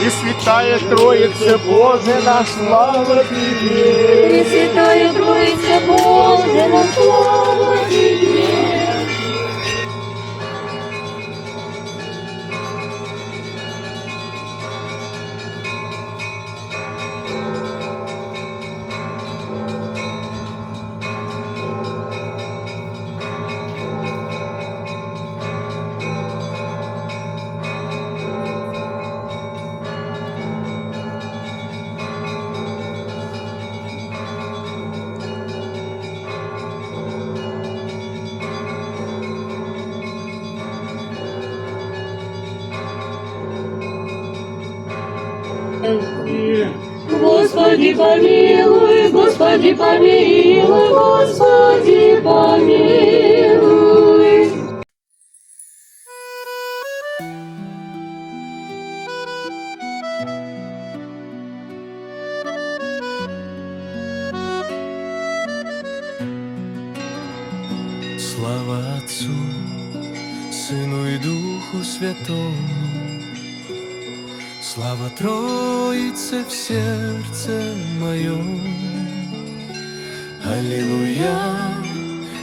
Пресвятая Троица, Боже наш, слава Тебе! Пресвятая Троица, Боже наш, слава Тебе! Господи помилуй, Господи помилуй, Господи помилуй. Слава Отцу, Сыну и Духу Святому, слава Троице в сердце моем. Аллилуйя,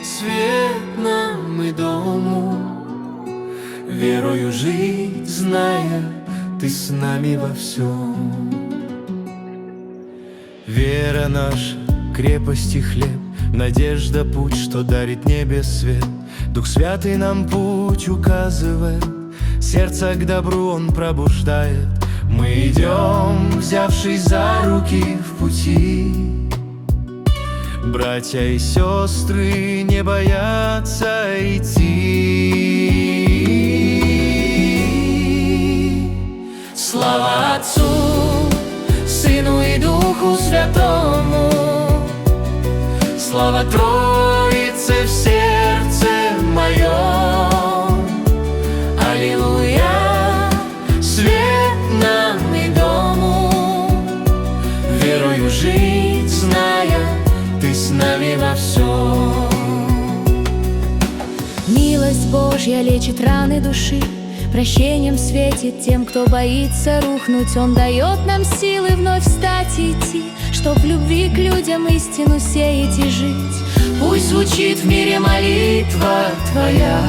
свет нам и дому, верою жить, зная, Ты с нами во всем. Вера наша, крепость и хлеб, надежда путь, что дарит небес свет. Дух Святый нам путь указывает, сердце к добру Он пробуждает. Мы идем, взявшись за руки в пути. Братья и сестры не боятся идти. Слава Отцу, Сыну и Духу Святому, слава Троице в сердце моем. Аллилуйя, свет нам и дому, верою жить, зная, Ты с нами во всем. Милость Божья лечит раны души, прощением светит тем, кто боится рухнуть. Он дает нам силы вновь встать и идти, чтоб в любви к людям истину сеять и жить. Пусть звучит в мире молитва Твоя,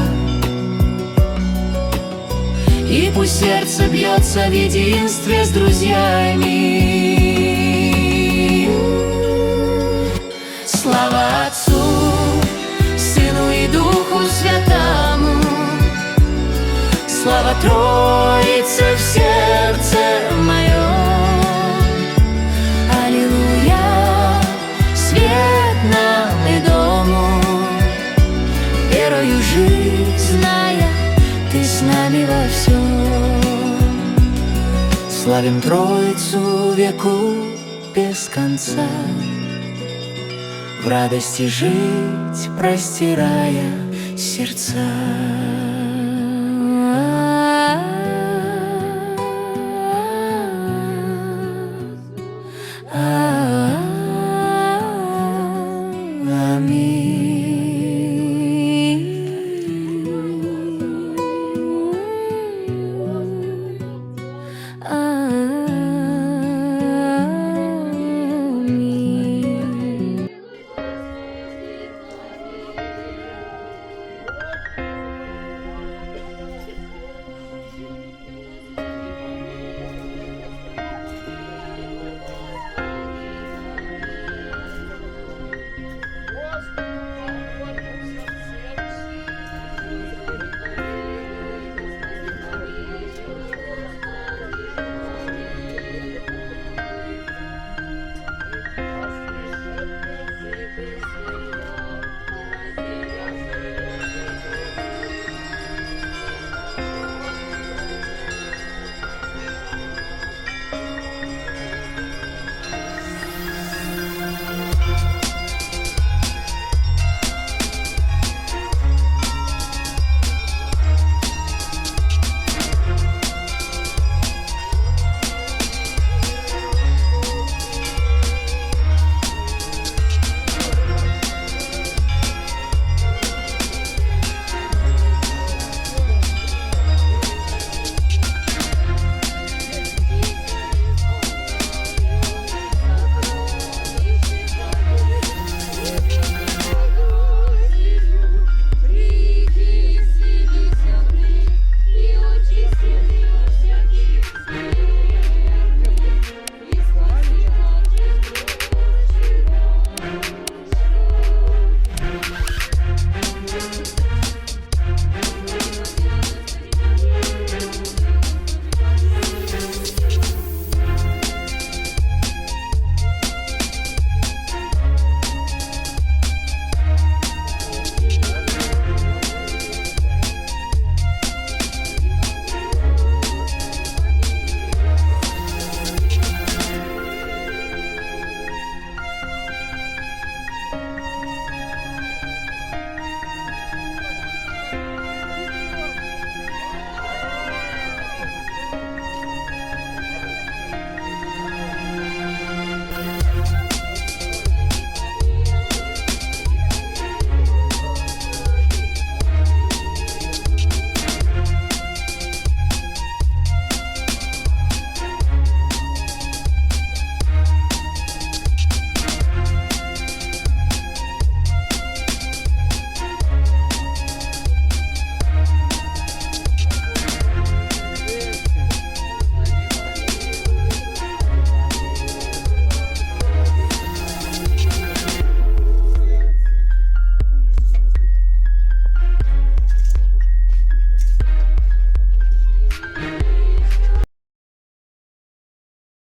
и пусть сердце бьется в единстве с друзьями. Слава Отцу, Сыну и Духу Святому, слава Троице в сердце моем. Аллилуйя, Свет нам и дому, верою жить, зная, Ты с нами во всем. Славим Троицу веку без конца, в радости жить, простирая сердца.